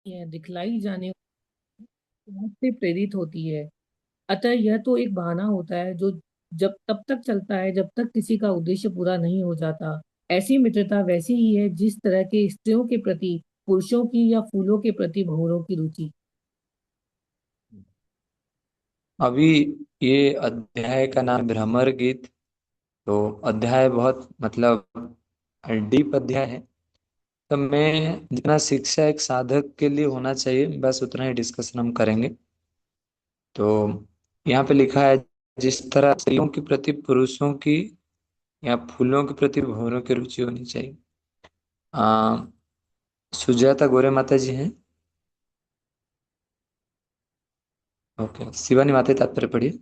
है, दिखलाई जाने से प्रेरित होती है। अतः यह तो एक बहाना होता है जो जब तब तक चलता है जब तक किसी का उद्देश्य पूरा नहीं हो जाता। ऐसी मित्रता वैसी ही है जिस तरह के स्त्रियों के प्रति पुरुषों की या फूलों के प्रति भंवरों की रुचि। अभी ये अध्याय का नाम भ्रमर गीत। तो अध्याय बहुत मतलब डीप अध्याय है। तो मैं जितना शिक्षा एक साधक के लिए होना चाहिए बस उतना ही डिस्कशन हम करेंगे। तो यहाँ पे लिखा है, जिस तरह स्त्रियों के प्रति पुरुषों की या फूलों के प्रति भंवरों की रुचि होनी चाहिए। आ, सुजाता गोरे माता जी हैं। ओके, शिवानी माता तात्पर्य पढ़िए।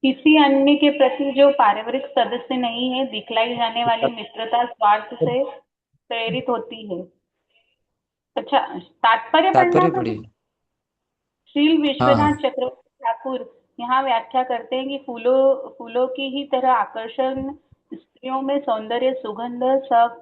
किसी अन्य के प्रति जो पारिवारिक सदस्य नहीं है, दिखलाई जाने वाली मित्रता स्वार्थ से प्रेरित होती है। अच्छा, तात्पर्य पढ़ना तात्पर्य था। पढ़िए। श्री हाँ विश्वनाथ हाँ। चक्रवर्ती ठाकुर यहाँ व्याख्या करते हैं कि फूलों फूलों की ही तरह आकर्षण स्त्रियों में सौंदर्य, सुगंध,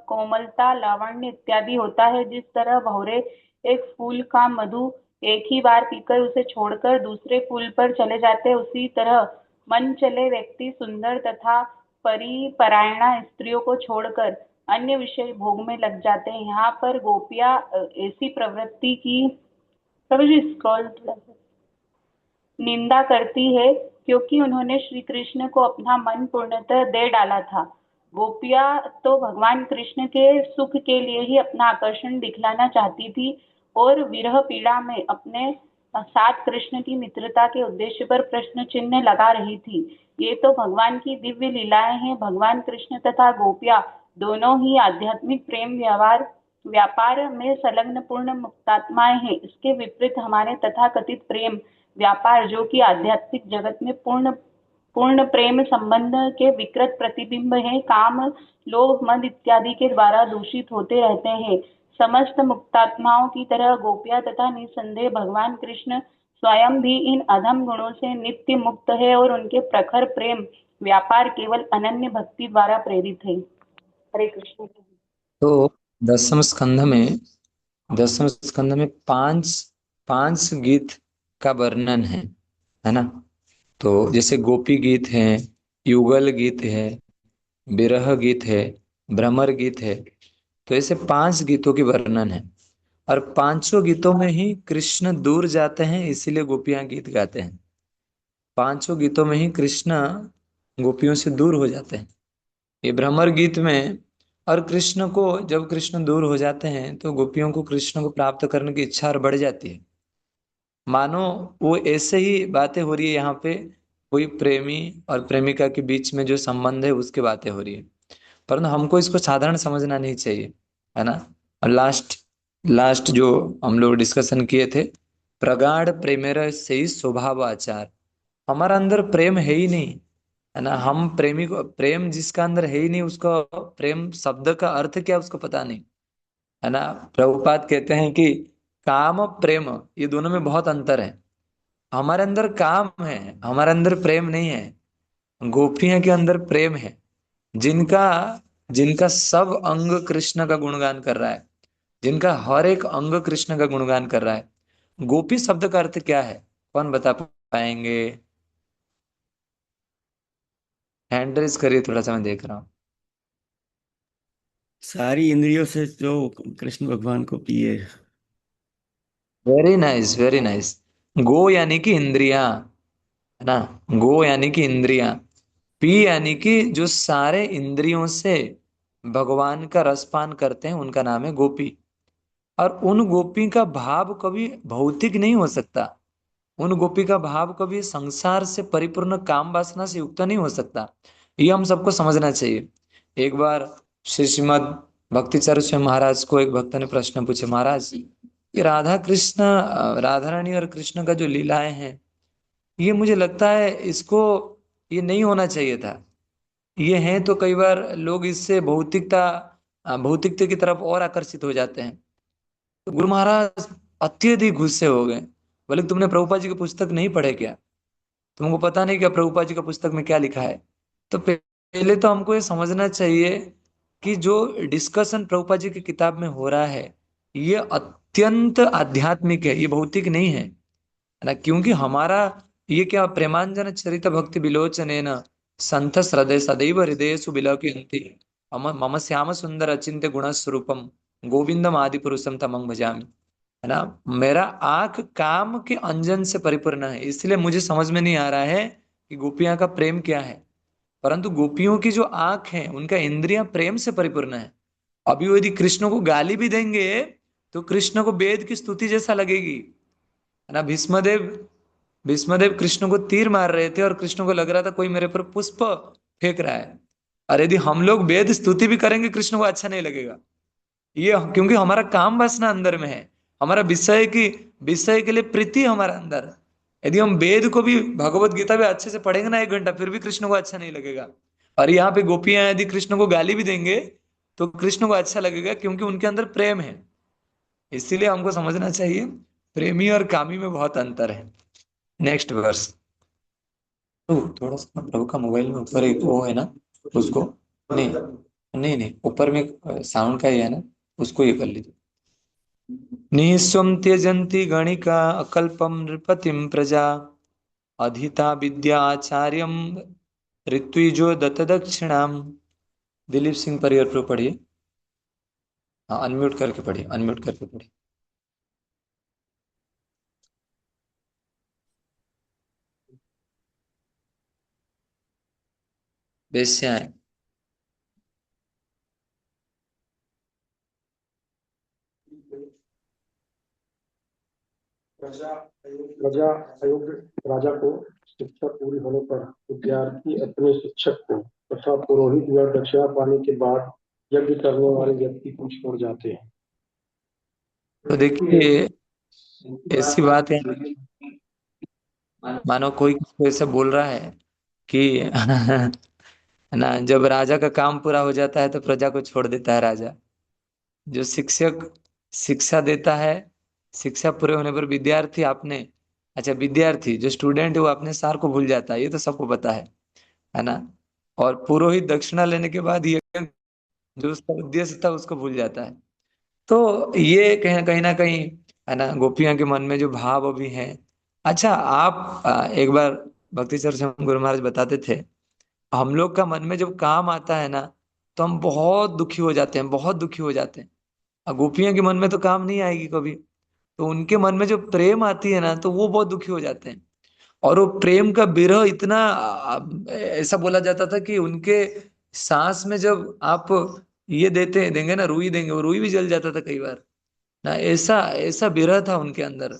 कोमलता, लावण्य इत्यादि होता है। जिस तरह भौरे एक फूल का मधु एक ही बार पीकर उसे छोड़कर दूसरे फूल पर चले जाते हैं, उसी तरह मन चले व्यक्ति सुंदर तथा परिपरायणा स्त्रियों को छोड़कर अन्य विषय भोग में लग जाते हैं। यहाँ पर गोपियाँ ऐसी प्रवृत्ति की, कभी भी स्क्रॉल थोड़ा सा, निंदा करती है, क्योंकि उन्होंने श्री कृष्ण को अपना मन पूर्णतः दे डाला था। गोपियां तो भगवान कृष्ण के सुख के लिए ही अपना आकर्षण दिखलाना चाहती थी और विरह पीड़ा में अपने साथ कृष्ण की मित्रता के उद्देश्य पर प्रश्न चिन्ह लगा रही थी। ये तो भगवान की दिव्य लीलाएं हैं। भगवान कृष्ण तथा गोपियां दोनों ही आध्यात्मिक प्रेम व्यवहार व्यापार में संलग्न पूर्ण मुक्तात्माएं हैं। इसके विपरीत हमारे तथाकथित प्रेम व्यापार, जो कि आध्यात्मिक जगत में पूर्ण पूर्ण प्रेम संबंध के विकृत प्रतिबिंब है, काम, लोभ, मद इत्यादि के द्वारा दूषित होते रहते हैं। समस्त मुक्तात्माओं की तरह गोपियां तथा निसंदेह भगवान कृष्ण स्वयं भी इन अधम गुणों से नित्य मुक्त है और उनके प्रखर प्रेम व्यापार केवल अनन्य भक्ति द्वारा प्रेरित है। हरे कृष्ण। तो दसम स्कंध में दसम स्कंध में पांच पांच गीत का वर्णन है ना। तो जैसे गोपी गीत है, युगल गीत है, विरह गीत है, भ्रमर गीत है। तो ऐसे पांच गीतों की वर्णन है। और पांचों गीतों में ही कृष्ण दूर जाते हैं, इसीलिए गोपियां गीत गाते हैं। पांचों गीतों में ही कृष्ण गोपियों से दूर हो जाते हैं। ये भ्रमर गीत में, और कृष्ण को जब कृष्ण दूर हो जाते हैं तो गोपियों को कृष्ण को प्राप्त करने की इच्छा और बढ़ जाती है। मानो वो ऐसे ही बातें हो रही है यहाँ पे, कोई प्रेमी और प्रेमिका के बीच में जो संबंध है उसकी बातें हो रही है। परंतु हमको इसको साधारण समझना नहीं चाहिए, है ना। और लास्ट लास्ट जो हम लोग डिस्कशन किए थे, प्रगाढ़ प्रेमेर से ही स्वभाव आचार। हमारा अंदर प्रेम है ही नहीं, है ना। हम प्रेमी को, प्रेम जिसका अंदर है ही नहीं उसको प्रेम शब्द का अर्थ क्या उसको पता नहीं, है ना। प्रभुपाद कहते हैं कि काम प्रेम, ये दोनों में बहुत अंतर है। हमारे अंदर काम है, हमारे अंदर प्रेम नहीं है। गोपियां के अंदर प्रेम है, जिनका जिनका सब अंग कृष्ण का गुणगान कर रहा है, जिनका हर एक अंग कृष्ण का गुणगान कर रहा है। गोपी शब्द का अर्थ क्या है, कौन बता पाएंगे? हैंड रेज करिए, थोड़ा सा मैं देख रहा हूँ। सारी इंद्रियों से जो कृष्ण भगवान को पिए। Very nice, very nice. गो यानी कि इंद्रियां, है ना। गो यानी कि इंद्रियां, पी यानी कि जो सारे इंद्रियों से भगवान का रसपान करते हैं उनका नाम है गोपी। और उन गोपी का भाव कभी भौतिक नहीं हो सकता। उन गोपी का भाव कभी संसार से परिपूर्ण काम वासना से युक्त नहीं हो सकता। ये हम सबको समझना चाहिए। एक बार श्री श्रीमद भक्तिचर्य स्वामी महाराज को एक भक्त ने प्रश्न पूछे, महाराज ये राधा कृष्ण, राधा रानी और कृष्ण का जो लीलाएं हैं, ये मुझे लगता है इसको, ये नहीं होना चाहिए था। ये हैं तो कई बार लोग इससे भौतिकता की तरफ और आकर्षित हो जाते हैं। तो गुरु महाराज अत्यधिक गुस्से हो गए। बोले तुमने प्रभुपाद जी की पुस्तक नहीं पढ़े क्या? तुमको पता नहीं क्या प्रभुपाद जी का पुस्तक में क्या लिखा है? तो पहले तो हमको ये समझना चाहिए कि जो डिस्कशन प्रभुपाद जी की किताब में हो रहा है, ये अत्यंत आध्यात्मिक है, ये भौतिक नहीं है ना। क्योंकि हमारा ये क्या, प्रेमांजन चरित भक्ति विलोचने न संत हृदय सदैव हृदयेषु विलोकयन्ति मम मम श्याम सुंदर अचिंत्य गुण स्वरूपम गोविंदम आदि पुरुषम तमंग भजामि। है ना, मेरा आंख काम के अंजन से परिपूर्ण है, इसलिए मुझे समझ में नहीं आ रहा है कि गोपियां का प्रेम क्या है। परंतु गोपियों की जो आंख है, उनका इंद्रियां प्रेम से परिपूर्ण है। अभी वो यदि कृष्ण को गाली भी देंगे तो कृष्ण को वेद की स्तुति जैसा लगेगी। है ना, भीष्मदेव भीष्मदेव कृष्ण को तीर मार रहे थे और कृष्ण को लग रहा था कोई मेरे पर पुष्प फेंक रहा है। और यदि हम लोग वेद स्तुति भी करेंगे कृष्ण को अच्छा नहीं लगेगा। ये क्योंकि हमारा काम वासना अंदर में है, हमारा विषय के लिए प्रीति हमारा अंदर। यदि हम वेद को भी, भगवत गीता भी अच्छे से पढ़ेंगे ना 1 घंटा, फिर भी कृष्ण को अच्छा नहीं लगेगा। और यहाँ पे गोपियां यदि कृष्ण को गाली भी देंगे तो कृष्ण को अच्छा लगेगा, क्योंकि उनके अंदर प्रेम है। इसीलिए हमको समझना चाहिए प्रेमी और कामी में बहुत अंतर है। Next verse. तो थोड़ा सा प्रभु का मोबाइल में ऊपर एक वो है ना, उसको, नहीं नहीं नहीं, ऊपर में साउंड का ही है ना, उसको ये कर लीजिए। निःस्वं त्यजन्ति गणिका अकल्पं नृपतिं प्रजा अधिता विद्या आचार्यम ऋत्विजो दत्त दक्षिणाम। दिलीप सिंह परियर प्रो पढ़िए। हाँ, अनम्यूट करके पढ़िए, अनम्यूट करके पढ़िए। वेश्याएं। प्रजा अयोग्य राजा को शिक्षा पूरी होने पर विद्यार्थी अपने शिक्षक को तथा पुरोहित या दक्षिणा पाने के बाद यज्ञ करने वाले व्यक्ति को छोड़ जाते हैं। तो देखिए, ऐसी बात है, मानो कोई किसको ऐसा बोल रहा है कि है ना, जब राजा का काम पूरा हो जाता है तो प्रजा को छोड़ देता है राजा। जो शिक्षक शिक्षा देता है, शिक्षा पूरे होने पर विद्यार्थी अपने, अच्छा विद्यार्थी जो स्टूडेंट है वो अपने सार को भूल जाता है, ये तो सबको पता है ना। और पुरोहित दक्षिणा लेने के बाद ये जो उसका उद्देश्य था उसको भूल जाता है। तो ये कहीं कहीं ना कहीं, है ना, गोपियों के मन में जो भाव अभी है। अच्छा, आप एक बार भक्ति सर से हम गुरु महाराज बताते थे, हम लोग का मन में जब काम आता है ना, तो हम बहुत दुखी हो जाते हैं, बहुत दुखी हो जाते हैं। और गोपियों के मन में तो काम नहीं आएगी कभी, तो उनके मन में जो प्रेम आती है ना, तो वो बहुत दुखी हो जाते हैं। और वो प्रेम का विरह इतना, ऐसा बोला जाता था कि उनके सांस में जब आप ये देंगे ना, रुई देंगे, वो रुई भी जल जाता था कई बार ना। ऐसा ऐसा विरह था उनके अंदर।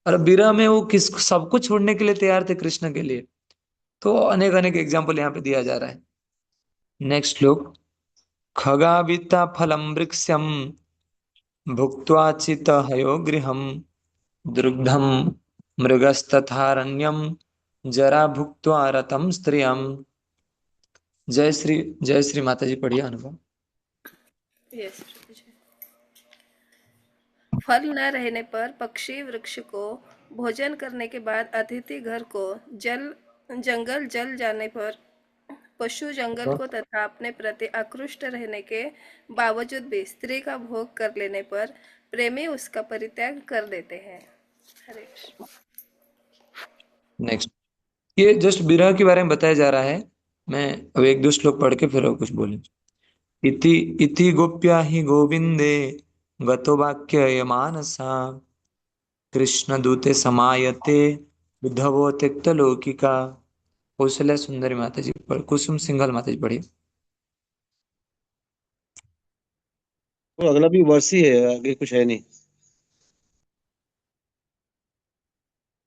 और विरह में वो किस सबको छोड़ने के लिए तैयार थे कृष्ण के लिए। तो अनेक अनेक एग्जाम्पल यहाँ पे दिया जा रहा है। नेक्स्ट श्लोक। खगाविता फलम वृक्षम भुक्त्वा चितहयो गृहम दुर्ग्धम मृगस्तथारण्यम जरा भुक्त्वा रतम स्त्रियम। जय श्री माता जी, पढ़िए अनुभव। यस। फल न रहने पर पक्षी वृक्ष को भोजन करने के बाद अतिथि घर को जंगल जल जाने पर पशु जंगल को तथा अपने प्रति आकृष्ट रहने के बावजूद भी स्त्री का भोग कर लेने पर प्रेमी उसका परित्याग कर देते हैं। हरे कृष्ण। नेक्स्ट, ये जस्ट विरह के बारे में बताया जा रहा है। मैं अब 1-2 श्लोक पढ़ के फिर और कुछ बोले। इति इति गोप्या हि गोविंदे गतो वाक्य मानसा कृष्ण दूते समायते बुद्धवो त्यक्त लौकिका। कौशल्या सुंदरी माता जी पढ़, कुसुम सिंघल माता जी पढ़िए। तो अगला भी वर्ष ही है, आगे कुछ है नहीं।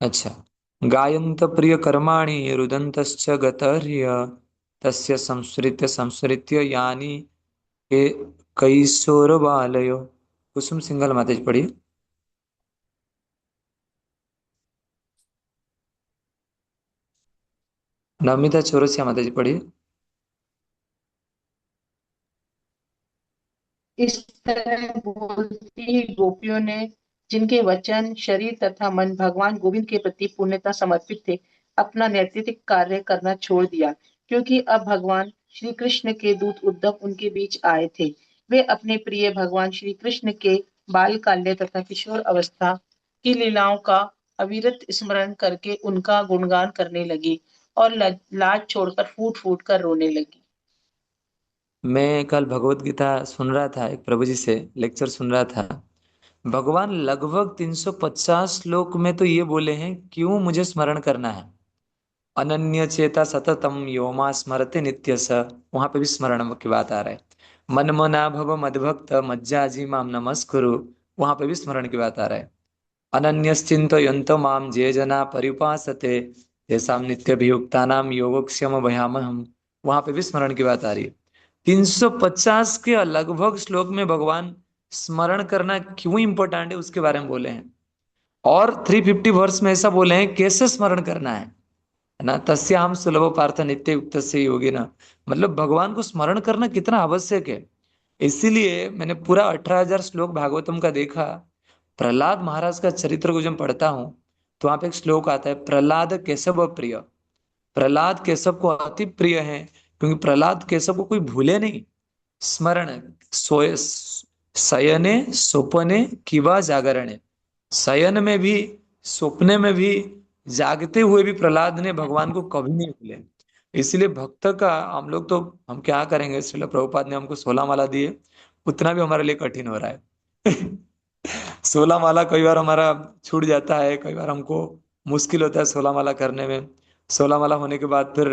अच्छा। गायन्त प्रिय कर्माणि रुदन्तश्च गतर्य तस्य संसृत्य संसृत्य यानी के कैशोर बालयो। कुसुम सिंघल माता जी पढ़िए। नमिता चौरसिया माता जी पढ़िए। इस तरह बोलती गोपियों ने, जिनके वचन, शरीर तथा मन भगवान गोविंद के प्रति पूर्णतः समर्पित थे, अपना नैतिक कार्य करना छोड़ दिया, क्योंकि अब भगवान श्री कृष्ण के दूत उद्धव उनके बीच आए थे। वे अपने प्रिय भगवान श्री कृष्ण के बाल काल्य तथा किशोर अवस्था की लीलाओं का अविरत स्मरण करके उनका गुणगान करने लगी और लाज छोड़कर फूट फूट कर रोने लगी। मैं कल भगवत गीता सुन रहा था, एक प्रभु जी से लेक्चर सुन रहा था। भगवान लगभग 350 श्लोक में तो ये बोले हैं, क्यों मुझे स्मरण करना है। अनन्य चेता सततम यो मा स्मरते नित्य स, वहां पे भी स्मरण की बात आ रहा है। मन मना भव मदभक्त मज्जाजी माम नमस्कुरु, वहां पे भी स्मरण की बात आ रहा है। अनन्यश्चिन्तयन्त माम जे जना पर्युपासते तेषां नित्यभियुक्तानां योगक्षेम भयामहम्, वहां पे भी स्मरण की बात आ रही है। 350 के लगभग श्लोक में भगवान स्मरण करना क्यों इंपॉर्टेंट है उसके बारे में बोले हैं। और 350 वर्ष में ऐसा बोले हैं कैसे स्मरण करना है ना। तस्याम सुलभ पार्थ नित्य युक्त से योगी ना, मतलब भगवान को स्मरण करना कितना आवश्यक है। इसीलिए मैंने पूरा 18,000 श्लोक भागवतम का देखा। प्रहलाद महाराज का चरित्र को जब पढ़ता हूँ तो वहां पे एक श्लोक आता है, प्रहलाद केशव प्रिय। प्रहलाद केशव को अति प्रिय है, क्योंकि प्रहलाद केशव को कोई भूले नहीं। स्मरण सोए, शयने स्वप्ने किवा जागरणे, शयन में भी स्वप्ने में भी जागते हुए भी प्रहलाद ने भगवान को कभी नहीं भूले। इसलिए भक्त का हम लोग तो, हम क्या करेंगे, श्रील प्रभुपाद ने हमको 16 माला दिए, उतना भी हमारे लिए कठिन हो रहा है। 16 माला कई बार हमारा छूट जाता है, कई बार हमको मुश्किल होता है 16 माला करने में। 16 माला होने के बाद फिर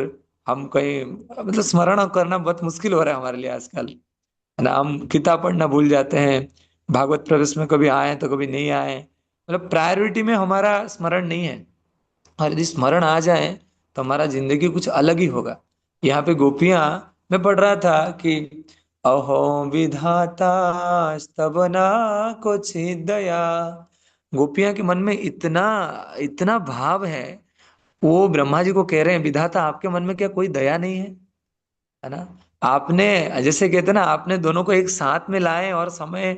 हम कहीं, मतलब स्मरण करना बहुत मुश्किल हो रहा है हमारे लिए आजकल, है ना। हम किताब पढ़ना भूल जाते हैं, भागवत प्रवेश में कभी आए तो कभी नहीं आए, मतलब प्रायोरिटी में हमारा स्मरण नहीं है। और यदि स्मरण आ जाए तो हमारा जिंदगी कुछ अलग ही होगा। यहाँ पे गोपियां, मैं पढ़ रहा था कि अहो विधाता स्तवना को दया, गोपियां के मन में इतना इतना भाव है। वो ब्रह्मा जी को कह रहे हैं, विधाता आपके मन में क्या कोई दया नहीं है ना। आपने, जैसे कहते हैं ना, आपने दोनों को एक साथ में लाए और समय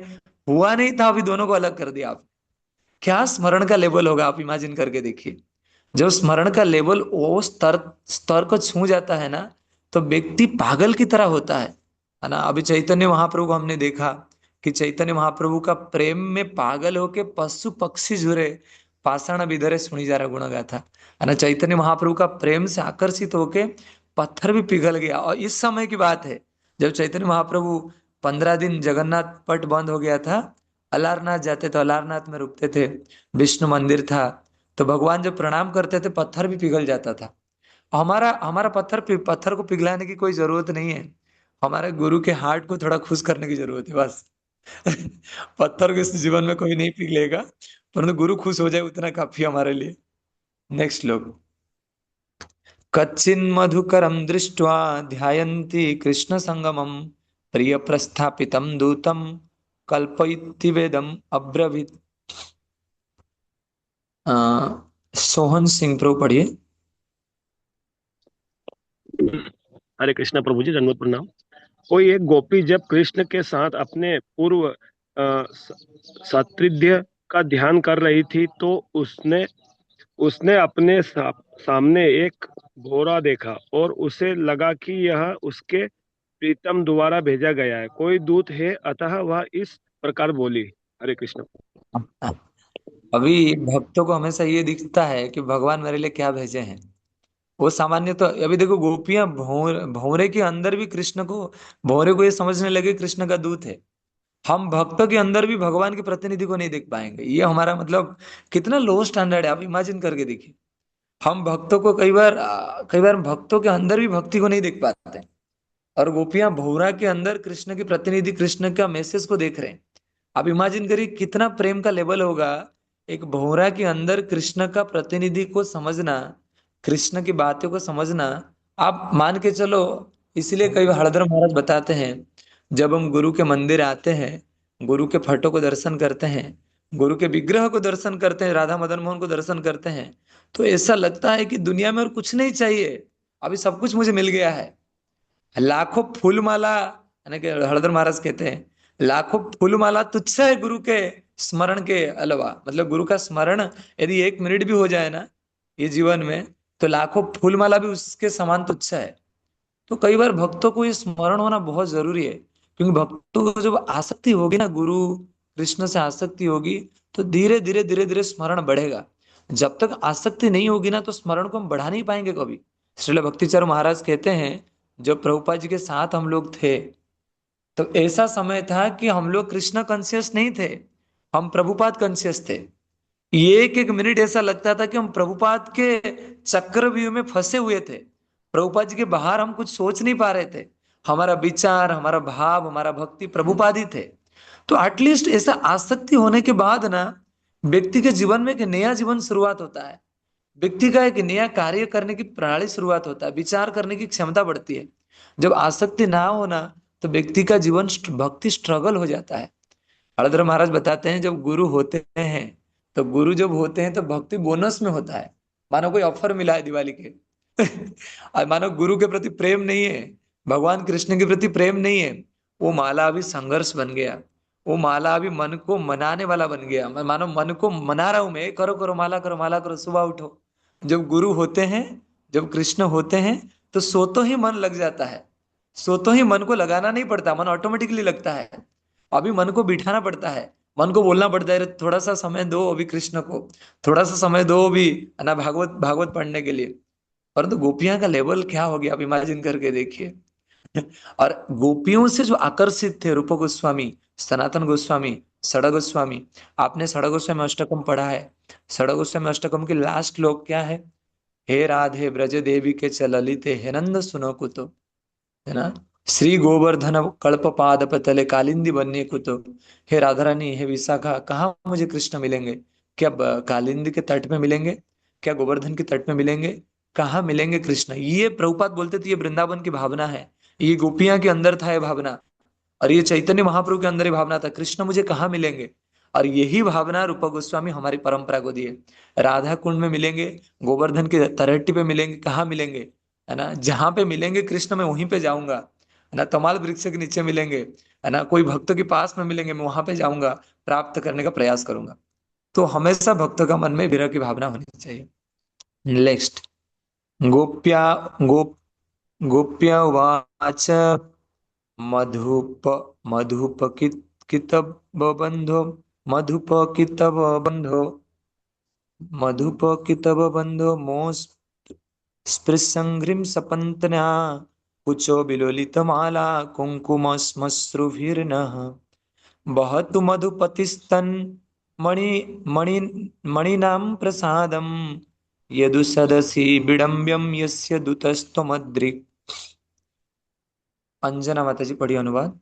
हुआ नहीं था, अभी दोनों को अलग कर दिया आप। क्या स्मरण का लेवल होगा, आप इमेजिन करके देखिए। जब स्मरण का लेवल वो स्तर स्तर को छू जाता है ना, तो व्यक्ति पागल की तरह होता है ना। अभी चैतन्य महाप्रभु को हमने देखा कि चैतन्य महाप्रभु का प्रेम में पागल होके पशु पक्षी झुरे, पाषाण विधरे सुनी जा रहा गुण गाथा, है ना। चैतन्य महाप्रभु का प्रेम से आकर्षित होके पत्थर भी पिघल गया। और इस समय की बात है जब चैतन्य महाप्रभु 15 दिन जगन्नाथ पट बंद हो गया था, अलारनाथ जाते तो अलारनाथ में रुकते थे, विष्णु मंदिर था, तो भगवान जब प्रणाम करते थे पत्थर भी पिघल जाता था। हमारा हमारा पत्थर को पिघलाने की कोई जरूरत नहीं है, हमारे गुरु के हार्ट को थोड़ा खुश करने की जरूरत है बस। पत्थर को इस जीवन में कोई नहीं पिघलेगा, परंतु गुरु खुश हो जाए उतना काफी हमारे लिए। नेक्स्ट लोग, कच्चिन मधुकरम दृष्ट्वा ध्यायन्ति कृष्ण संगमम प्रिय प्रस्थापितम दूतम कल्पयिति वेदम अब्रवीत। सोहन सिंह प्रभु पढ़िए। हरे कृष्णा प्रभु जी, दंडवत प्रणाम। कोई एक गोपी जब कृष्ण के साथ अपने पूर्व सात्रिध्य का ध्यान कर रही थी तो उसने उसने अपने सामने एक घोड़ा देखा और उसे लगा कि यह उसके प्रीतम द्वारा भेजा गया है, कोई दूत है, अतः वह इस प्रकार बोली। हरे कृष्ण। अभी भक्तों को हमेशा ये दिखता है कि भगवान मेरे लिए क्या भेजे हैं। वो सामान्य तो, अभी देखो गोपियां भौरे के अंदर भी कृष्ण को, भौरे को ये समझने लगे कृष्ण का दूत है। हम भक्तों के अंदर भी भगवान के प्रतिनिधि को नहीं देख पाएंगे, ये हमारा मतलब कितना लो स्टैंडर्ड है, आप इमेजिन करके देखिए। हम भक्तों को कई बार भक्तों के अंदर भी भक्ति को नहीं देख पाते, और गोपियां भौरा के अंदर कृष्ण के प्रतिनिधि, कृष्ण का मैसेज को देख रहे हैं। आप इमेजिन करिए कितना प्रेम का लेवल होगा, एक भौरा के अंदर कृष्ण का प्रतिनिधि को समझना, कृष्ण की बातों को समझना। आप मान के चलो, इसलिए कई बार हरधर महाराज बताते हैं, जब हम गुरु के मंदिर आते हैं, गुरु के फोटो को दर्शन करते हैं, गुरु के विग्रह को दर्शन करते हैं, राधा मदन मोहन को दर्शन करते हैं, तो ऐसा लगता है कि दुनिया में और कुछ नहीं चाहिए, अभी सब कुछ मुझे मिल गया है। लाखों फूल माला, यानी कि हरधर महाराज कहते हैं, लाखों फूल माला तुच्छ है गुरु के स्मरण के अलावा। मतलब गुरु का स्मरण यदि 1 मिनट भी हो जाए ना ये जीवन में, तो लाखों फूल माला भी उसके समान तुच्छ है। तो कई बार भक्तों को ये स्मरण होना बहुत जरूरी है, क्योंकि भक्तों को जब आसक्ति होगी ना, गुरु कृष्ण से आसक्ति होगी, तो धीरे धीरे धीरे धीरे स्मरण बढ़ेगा। जब तक आसक्ति नहीं होगी ना, तो स्मरण को हम बढ़ा नहीं पाएंगे कभी। श्रील भक्तिचरण महाराज कहते हैं, जब प्रभुपाद जी के साथ हम लोग थे, तो ऐसा समय था कि हम लोग कृष्ण कॉन्शियस नहीं थे, हम प्रभुपाद कॉन्शियस थे। ये एक एक मिनट ऐसा लगता था कि हम प्रभुपाद के चक्रव्यूह में फंसे हुए थे। प्रभुपाद जी के बाहर हम कुछ सोच नहीं पा रहे थे। हमारा विचार, हमारा भाव, हमारा भक्ति प्रभुपाद ही थे। तो एटलीस्ट ऐसा आसक्ति होने के बाद ना, व्यक्ति के जीवन में एक नया जीवन शुरुआत होता है। व्यक्ति का एक नया कार्य करने की प्रणाली शुरुआत होता है, विचार करने की क्षमता बढ़ती है। जब आसक्ति ना होना, तो व्यक्ति का जीवन भक्ति स्ट्रगल हो जाता है। हरधर महाराज बताते हैं, जब गुरु होते हैं, तो गुरु जब होते हैं तो भक्ति बोनस में होता है। मानो कोई ऑफर मिला है दिवाली के और मानो गुरु के प्रति प्रेम नहीं है, भगवान कृष्ण के प्रति प्रेम नहीं है, वो माला अभी संघर्ष बन गया। वो माला अभी मन को मनाने वाला बन गया। मैं मानो मन को मना रहा हूं मैं, करो करो माला करो, माला करो, सुबह उठो। जब गुरु होते हैं, जब कृष्ण होते हैं, तो सो तो ही मन लग जाता है। सो तो ही मन को लगाना नहीं पड़ता, मन ऑटोमेटिकली लगता है। अभी मन को बिठाना पड़ता है, मन को बोलना पड़ता है, "अरे, थोड़ा सा समय दो अभी कृष्ण को, थोड़ा सा समय दो अभी, है ना, भागवत भागवत पढ़ने के लिए।" परंतु गोपियां का लेवल क्या हो गया, आप इमेजिन करके देखिए। और गोपियों से जो आकर्षित थे रूप गोस्वामी, सनातन गोस्वामी, सड़ा गोस्वामी। आपने सड़ा गोस्वामी अष्टकम पढ़ा है। सड़ा गोस्वामी अष्टकम के लास्ट श्लोक क्या है? हे राधे ब्रज देवी के चललिते हे नंद सुनो कुतो, है ना, श्री गोवर्धन कल्प पाद पतले कालिंदी बनने कुतो। हे राधा रानी, हे विशाखा, कहाँ मुझे कृष्ण मिलेंगे? क्या कालिंदी के तट में मिलेंगे? क्या गोवर्धन के तट में मिलेंगे? कहाँ मिलेंगे कृष्ण? ये प्रभुपाद बोलते थे, ये वृंदावन की भावना है। ये गोपियां के अंदर था ये भावना, और ये चैतन्य महाप्रभु के अंदर ये भावना था, कृष्ण मुझे कहाँ मिलेंगे। और यही भावना रूप गोस्वामी हमारी परंपरा को दिए। राधा कुंड में मिलेंगे, गोवर्धन के तलहटी पे मिलेंगे, कहाँ मिलेंगे, है ना, जहां पे मिलेंगे कृष्ण मैं वहीं पे जाऊंगा, है ना, तमाल वृक्ष के नीचे मिलेंगे, है ना, कोई भक्त के पास में मिलेंगे, मैं वहां पे जाऊंगा, प्राप्त करने का प्रयास करूंगा। तो हमेशा भक्त का मन में विरह की भावना होनी चाहिए। नेक्स्ट, गोप्या गोप गोप्या उवाच मधुप मधुपकितबबन्धो मधुपकितबबन्धो मधुपकितबबन्धो मोस् स्पृशङ्घ्रिं सपत्न्या कुचो विलोलितमाला कुङ्कुमश्मश्रुभिर्नः वहतु मधुपतिस्तन् मणि मणि मणिनां प्रसादं यदु सदसि विडम्ब्यं यस्य दूतस्त्वमद्रिक्। अंजना माता जी पढ़िए अनुवाद।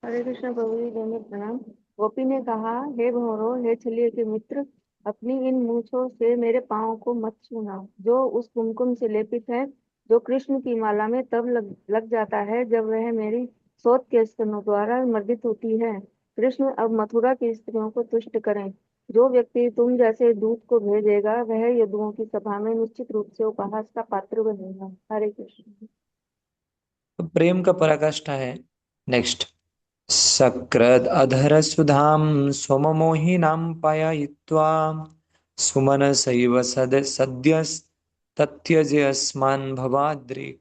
हरे कृष्ण प्रभु जी, दंडवत प्रणाम। गोपी ने कहा, हे भंवरों, हे छलिए के मित्र, अपनी इन मूछों से मेरे पांव को मत छूना, जो उस कुमकुम से लेपित है, जो कृष्ण की माला में तब लग जाता है जब वह मेरी सोत के स्तनों द्वारा मर्दित होती है। कृष्ण अब मथुरा की स्त्रियों को तुष्ट करें। जो व्यक्ति तुम जैसे दूत को भेजेगा, वह यदुओं की सभा में निश्चित रूप से उपहास का पात्र बनेगा। हरे कृष्ण। तो प्रेम का पराकाष्ठा है। नेक्स्ट, सकृद अधर सुधाम सोममोहिनां पाययित्वा सुमनसैव सद्य तत्यजे अस्मान् भवाद्रि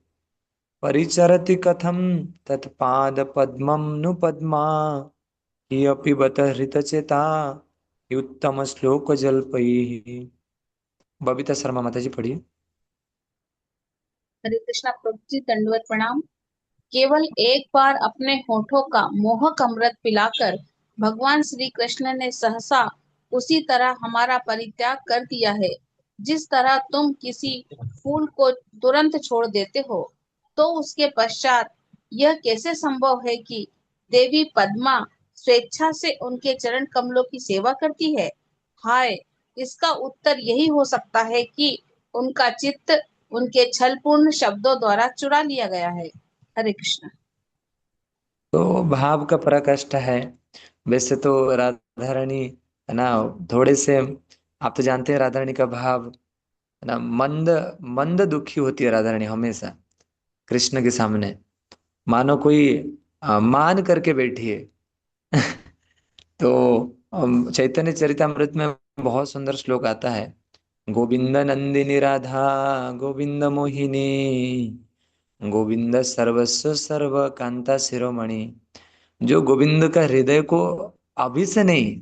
परिचरति कथं तत्पादपद्मं नु पद्मा हि अपि बत हृतचेता उत्तम श्लोक जल्पैः। बबीता शर्मा माता जी पढ़िए। हरे कृष्णा प्रभु जी, दंडवत प्रणाम। केवल एक बार अपने होठों का मोहक अमृत पिलाकर भगवान श्री कृष्ण ने सहसा उसी तरह हमारा परित्याग कर दिया है। जिस तरह तुम किसी फूल को तुरंत छोड़ देते हो, तो उसके पश्चात यह कैसे संभव है कि देवी पद्मा स्वेच्छा से उनके चरण कमलों की सेवा करती है? हाय, इसका उत्तर यही हो सकता है कि उनका चित्त उनके छलपूर्ण शब्दों द्वारा चुरा लिया गया है। हरे कृष्ण। तो भाव का पराकाष्ठा है। वैसे तो राधा रानी, है ना, थोड़े से, आप तो जानते हैं राधा रानी का भाव, है ना, मंद मंद दुखी होती है राधा रानी हमेशा कृष्ण के सामने, मानो कोई मान करके बैठी है। तो चैतन्य चरितमृत में बहुत सुंदर श्लोक आता है, गोविंद नंदिनी राधा गोविंद मोहिनी गोविंद सर्वस्व सर्व कांता शिरोमणि। जो गोविंद का हृदय को अभी से नहीं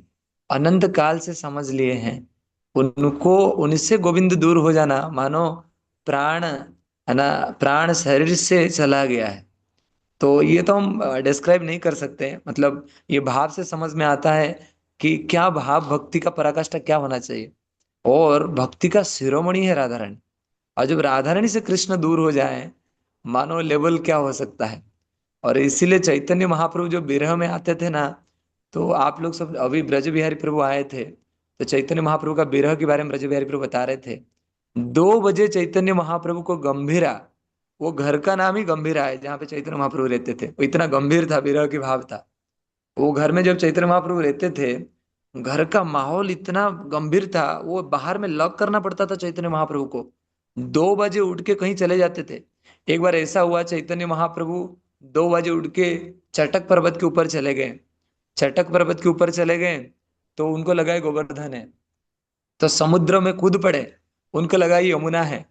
अनंत काल से समझ लिए हैं, उनको उनसे गोविंद दूर हो जाना मानो प्राण, है ना, प्राण शरीर से चला गया है। तो ये तो हम डिस्क्राइब नहीं कर सकते, मतलब ये भाव से समझ में आता है कि क्या भाव, भक्ति का पराकाष्ठा क्या होना चाहिए। और भक्ति का शिरोमणि है राधा रानी, और जब राधा रानी से कृष्ण दूर हो जाए, मानो लेवल क्या हो सकता है। और इसीलिए चैतन्य महाप्रभु जो विरह में आते थे ना, तो आप लोग सब अभी ब्रज बिहारी प्रभु आए थे, तो चैतन्य महाप्रभु का विरह के बारे में ब्रज बिहारी प्रभु बता रहे थे। 2 बजे चैतन्य महाप्रभु को गंभीरा, वो घर का नाम ही गंभीरा है जहाँ पे चैतन्य महाप्रभु रहते थे, वो इतना गंभीर था, विरह की भाव था। वो घर में जब चैतन्य महाप्रभु रहते थे, घर का माहौल इतना गंभीर था, वो बाहर में लॉक करना पड़ता था चैतन्य महाप्रभु को। 2 बजे उठ के कहीं चले जाते थे। एक बार ऐसा हुआ, चैतन्य महाप्रभु 2 बजे उठ के चटक पर्वत के ऊपर चले गए। चटक पर्वत के ऊपर चले गए तो उनको लगा ये गोवर्धन है, तो समुद्र में कूद पड़े। उनको लगा ये यमुना है।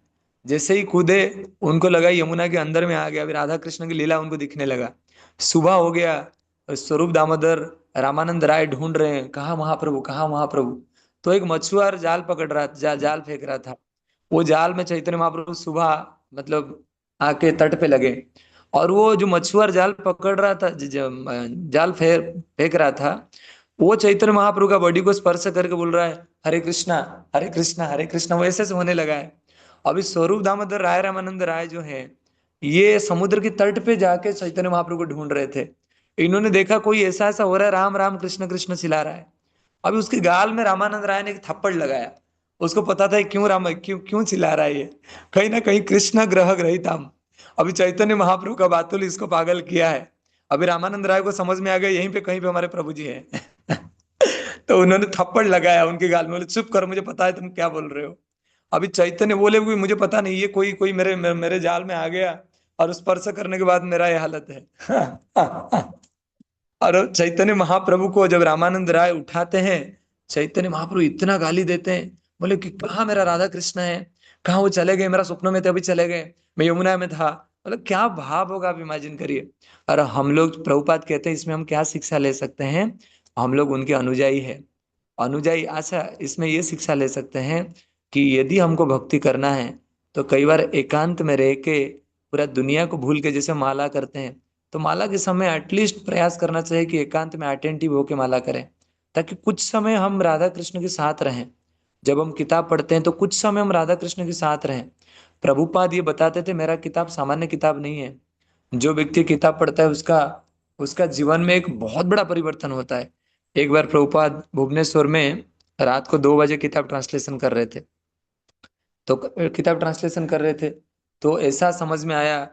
जैसे ही कूदे, उनको लगा ये यमुना के अंदर में आ गया। अभी राधा कृष्ण की लीला उनको दिखने लगा। सुबह हो गया, स्वरूप दामोदर रामानंद राय ढूंढ रहे हैं, कहाँ महाप्रभु, कहाँ महाप्रभु। तो एक मछुआर जाल पकड़ रहा, जाल फेंक रहा था। वो जाल में चैतन्य महाप्रभु सुबह, मतलब आके तट पे लगे। और वो जो मछुआर जाल पकड़ रहा था, जाल फेंक रहा था, वो चैतन्य महाप्रभु का बॉडी को स्पर्श करके बोल रहा है, हरे कृष्णा, हरे कृष्णा, हरे कृष्णा। वो ऐसे से होने लगा है। अभी स्वरूप दामोदर राय रामानंद राय जो है, ये समुद्र के तट पे जाके चैतन्य महाप्रभु को ढूंढ रहे थे। इन्होंने देखा कोई ऐसा ऐसा हो रहा है, राम राम कृष्ण कृष्ण चिल्ला रहा है। अभी उसके गाल में रामानंद राय ने एक थप्पड़ लगाया। उसको पता था क्यों राम, क्यों क्यों चिल्ला रहा है ये, कहीं ना कहीं कृष्ण ग्रह ग्रहिताम। अभी चैतन्य महाप्रभु का बातुल इसको पागल किया है। अभी रामानंद राय को समझ में आ गया यहीं पे कहीं पे हमारे प्रभु जी हैं। तो उन्होंने थप्पड़ लगाया उनके गाल में, बोले चुप करो, मुझे पता है तुम क्या बोल रहे हो। अभी चैतन्य बोले भी मुझे पता नहीं, ये कोई कोई मेरे जाल में आ गया और स्पर्श करने के बाद मेरा ये हालत है। और चैतन्य महाप्रभु को जब रामानंद राय उठाते हैं, चैतन्य महाप्रभु इतना गाली देते हैं, बोले कि कहाँ मेरा राधा कृष्ण है, कहाँ वो चले गए, मेरा स्वप्नों में थे अभी चले गए, मैं यमुना में था। मतलब क्या भाव होगा आप इमेजिन करिए। और हम लोग, प्रभुपाद कहते हैं इसमें हम क्या शिक्षा ले सकते हैं, हम लोग उनके अनुयायी है। अनुयायी, अच्छा इसमें ये शिक्षा ले सकते हैं कि यदि हमको भक्ति करना है, तो कई बार एकांत में रह के पूरा दुनिया को भूल के जैसे माला करते हैं, तो माला के समय एटलीस्ट प्रयास करना चाहिए कि एकांत में अटेंटिव होके माला करें, ताकि कुछ समय हम राधा कृष्ण के साथ रहें। जब हम किताब पढ़ते हैं तो कुछ समय हम राधा कृष्ण के साथ रहें। प्रभुपाद ये बताते थे, मेरा किताब सामान्य किताब नहीं है। जो व्यक्ति किताब पढ़ता है उसका उसका जीवन में एक बहुत बड़ा परिवर्तन होता है। एक बार प्रभुपाद भुवनेश्वर में रात को 2 बजे किताब ट्रांसलेशन कर रहे थे। तो किताब ट्रांसलेशन कर रहे थे, तो ऐसा समझ में आया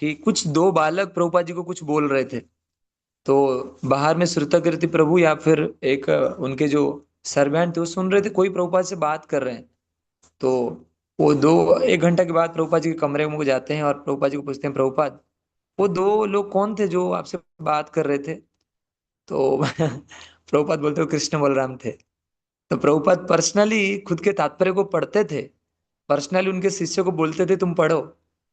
कि कुछ 2 बालक प्रभुपाद जी को कुछ बोल रहे थे। तो बाहर में श्रुतकीर्ति प्रभु या फिर एक उनके जो सर्वेंट थे वो सुन रहे थे, कोई प्रभुपाद से बात कर रहे हैं। तो वो 1 घंटा के बाद प्रभुपाद जी के कमरे में वो जाते हैं और प्रभुपाद जी को पूछते हैं, प्रभुपाद वो 2 लोग कौन थे जो आपसे बात कर रहे थे। तो प्रभुपाद बोलते हो कृष्ण बलराम थे। तो प्रभुपाद पर्सनली खुद के तात्पर्य को पढ़ते थे, पर्सनली उनके शिष्य को बोलते थे तुम पढ़ो।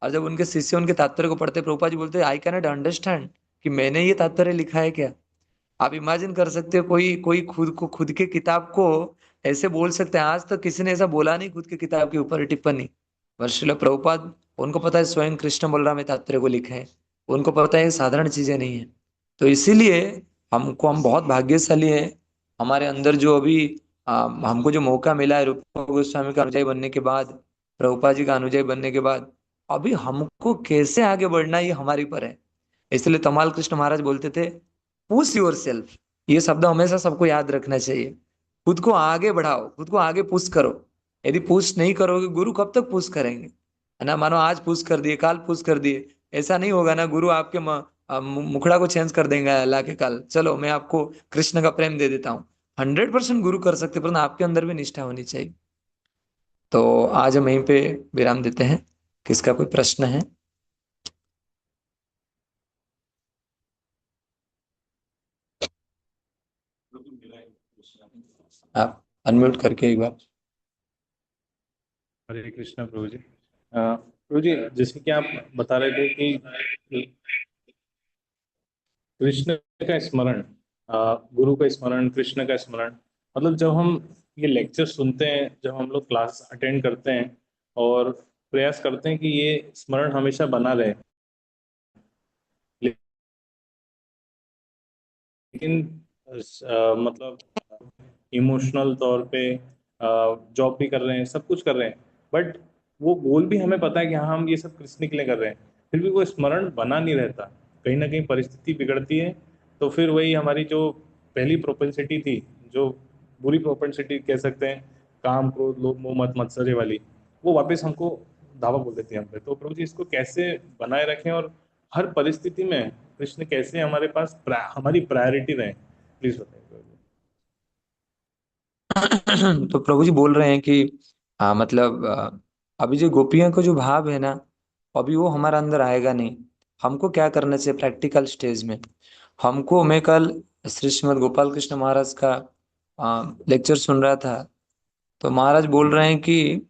और जब उनके शिष्य उनके तात्पर्य को पढ़ते, प्रभुपाद जी बोलते आई कैन नॉट अंडरस्टैंड कि मैंने ये तात्पर्य लिखा है क्या। आप इमेजिन कर सकते हो, कोई कोई खुद के किताब को ऐसे बोल सकते हैं। आज तक किसी ने ऐसा बोला नहीं खुद के किताब के ऊपर टिप्पणी। पर श्रील प्रभुपाद, उनको पता है स्वयं कृष्ण बलराम में तात्पर्य को लिखे हैं, उनको पता है ये साधारण चीजें नहीं है। तो इसीलिए हम बहुत भाग्यशाली हैं। हमारे अंदर जो अभी हमको जो मौका मिला है रूप गोस्वामी का अनुयायी बनने के बाद, प्रभुपाद जी का अनुयायी बनने के बाद, अभी हमको कैसे आगे बढ़ना है ये हमारे पर है। इसलिए तमाल कृष्ण महाराज बोलते थे, पुश योर सेल्फ। ये शब्द हमेशा सबको याद रखना चाहिए। खुद को आगे बढ़ाओ, खुद को आगे पुश करो। यदि पुश नहीं करोगे, गुरु कब तक पुश करेंगे, है ना। मानो आज पुश कर दिए, काल पुश कर दिए, ऐसा नहीं होगा ना। गुरु आपके मुखड़ा को चेंज कर देंगे अल्लाह के कल, चलो मैं आपको कृष्ण का प्रेम दे देता हूँ। 100% गुरु कर सकते, परंतु आपके अंदर भी निष्ठा होनी चाहिए। तो आज हम यहीं पे विराम देते हैं। किसका कोई प्रश्न है? आप अनम्यूट करके एक बार। हरे कृष्णा प्रभु जी। प्रभु जी, जैसे कि आप बता रहे थे कि कृष्ण का स्मरण, गुरु का स्मरण, कृष्ण का स्मरण, मतलब जब हम ये लेक्चर सुनते हैं, जब हम लोग क्लास अटेंड करते हैं और प्रयास करते हैं कि ये स्मरण हमेशा बना रहे, लेकिन मतलब इमोशनल तौर पे जॉब भी कर रहे हैं, सब कुछ कर रहे हैं, बट वो गोल भी हमें पता है कि हाँ हम ये सब कृष्ण के लिए कर रहे हैं, फिर भी वो स्मरण बना नहीं रहता। कहीं ना कहीं परिस्थिति बिगड़ती है, तो फिर वही हमारी जो पहली प्रोपेंसिटी थी, जो बुरी प्रोपेंसिटी कह सकते हैं, काम क्रोध लोभ मोह मत मत्सर्य वाली, वो वापस हमको धावा बोल देती है हम पे। तो प्रभु जी, इसको कैसे बनाए रखें और हर परिस्थिति में कृष्ण कैसे हमारे पास हमारी प्रायोरिटी रहे, प्लीज बताइए प्रभु जी। तो प्रभु जी बोल रहे हैं कि मतलब अभी जो गोपियों का जो भाव है ना, अभी वो हमारा अंदर आएगा नहीं। हमको क्या करना चाहिए प्रैक्टिकल स्टेज में? हमको, मैं कल श्री श्रीमद् गोपाल कृष्ण महाराज का लेक्चर सुन रहा था, तो महाराज बोल रहे हैं कि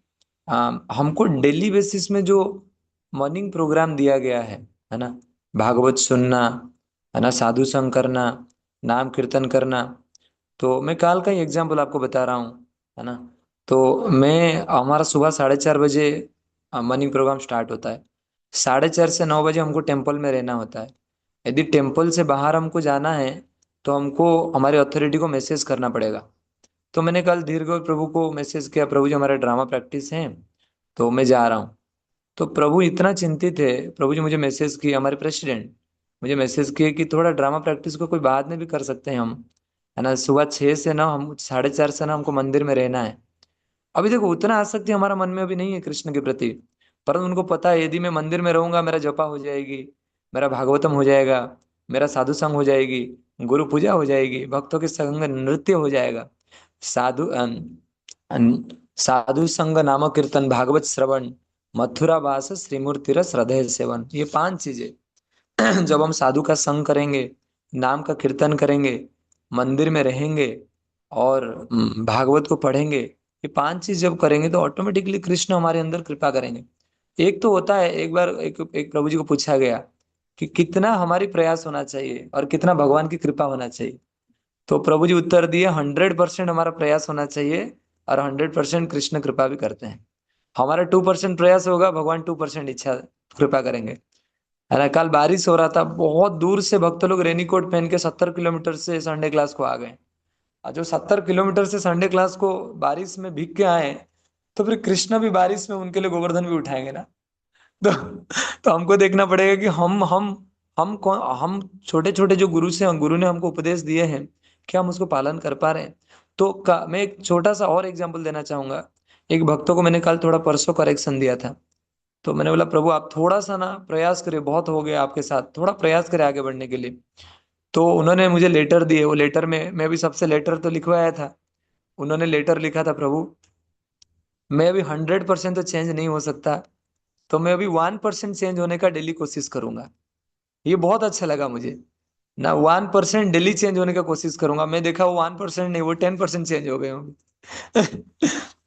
हमको डेली बेसिस में जो मॉर्निंग प्रोग्राम दिया गया है ना, भागवत सुनना, है ना, साधु संग करना, नाम कीर्तन करना। तो मैं कल का ही एग्जाम्पल आपको बता रहा हूँ, है ना। तो मैं, हमारा सुबह 4:30 बजे मॉर्निंग प्रोग्राम स्टार्ट होता है। 4:30 से 9 बजे हमको टेम्पल में रहना होता है। यदि टेम्पल से बाहर हमको जाना है तो हमको हमारे अथॉरिटी को मैसेज करना पड़ेगा। तो मैंने कल धीर गौर प्रभु को मैसेज किया, प्रभु जी हमारा ड्रामा प्रैक्टिस है तो मैं जा रहा हूँ। तो प्रभु इतना चिंतित है, प्रभु जी मुझे मैसेज किए, हमारे प्रेसिडेंट मुझे मैसेज किए कि थोड़ा ड्रामा प्रैक्टिस को कोई बाद में भी कर सकते हैं हम, है ना, सुबह 6 से 9, हम 4:30 से ना हमको मंदिर में रहना है। अभी देखो उतना आसक्ति हमारा मन में अभी नहीं है कृष्ण के प्रति, परंतु उनको पता है यदि मैं मंदिर में रहूंगा मेरा जपा हो जाएगी, मेरा भागवतम हो जाएगा, मेरा साधु संग हो जाएगी, गुरु पूजा हो जाएगी, भक्तों के संग नृत्य हो जाएगा, साधु साधु संग नाम कीर्तन भागवत श्रवण मथुरा वास श्रीमूर्ति रस हृदय सेवन, ये 5 चीजें जब हम साधु का संग करेंगे, नाम का कीर्तन करेंगे, मंदिर में रहेंगे और भागवत को पढ़ेंगे, ये 5 चीज जब करेंगे तो ऑटोमेटिकली कृष्ण हमारे अंदर कृपा करेंगे। एक तो होता है, एक बार एक प्रभु जी को पूछा गया कि कितना हमारी प्रयास होना चाहिए और कितना भगवान की कृपा होना चाहिए। तो प्रभु जी उत्तर दिए, 100% हमारा प्रयास होना चाहिए और 100% कृष्ण कृपा भी करते हैं। हमारा 2% प्रयास होगा, भगवान 2% इच्छा कृपा करेंगे, है ना। कल बारिश हो रहा था, बहुत दूर से भक्त लोग रेनीकोट पहन के 70 किलोमीटर से संडे क्लास को आ गए। और जो 70 किलोमीटर से संडे क्लास को बारिश में भीग के आए, तो फिर कृष्ण भी बारिश में उनके लिए गोवर्धन भी उठाएंगे ना। तो तो हमको देखना पड़ेगा कि हम कौन, हम छोटे छोटे जो गुरु ने हमको उपदेश दिए हैं, क्या हम उसको पालन कर पा रहे हैं? तो मैं एक छोटा सा और एग्जांपल देना चाहूंगा। एक भक्तों को मैंने कल थोड़ा परसों करेक्शन दिया था, तो मैंने बोला प्रभु आप थोड़ा सा ना प्रयास करिए, बहुत हो गया आपके साथ, थोड़ा प्रयास करें आगे बढ़ने के लिए। तो उन्होंने मुझे लेटर दिए, वो लेटर में मैं भी सबसे लेटर तो लिखवाया था। उन्होंने लेटर लिखा था, प्रभु मैं अभी 100% तो चेंज नहीं हो सकता, तो मैं अभी 1% चेंज होने का डेली कोशिश करूंगा। ये बहुत अच्छा लगा मुझे ना, 1% डेली चेंज होने का कोशिश करूंगा। मैं देखा वो 1% नहीं, वो 10% चेंज हो गए होंगे।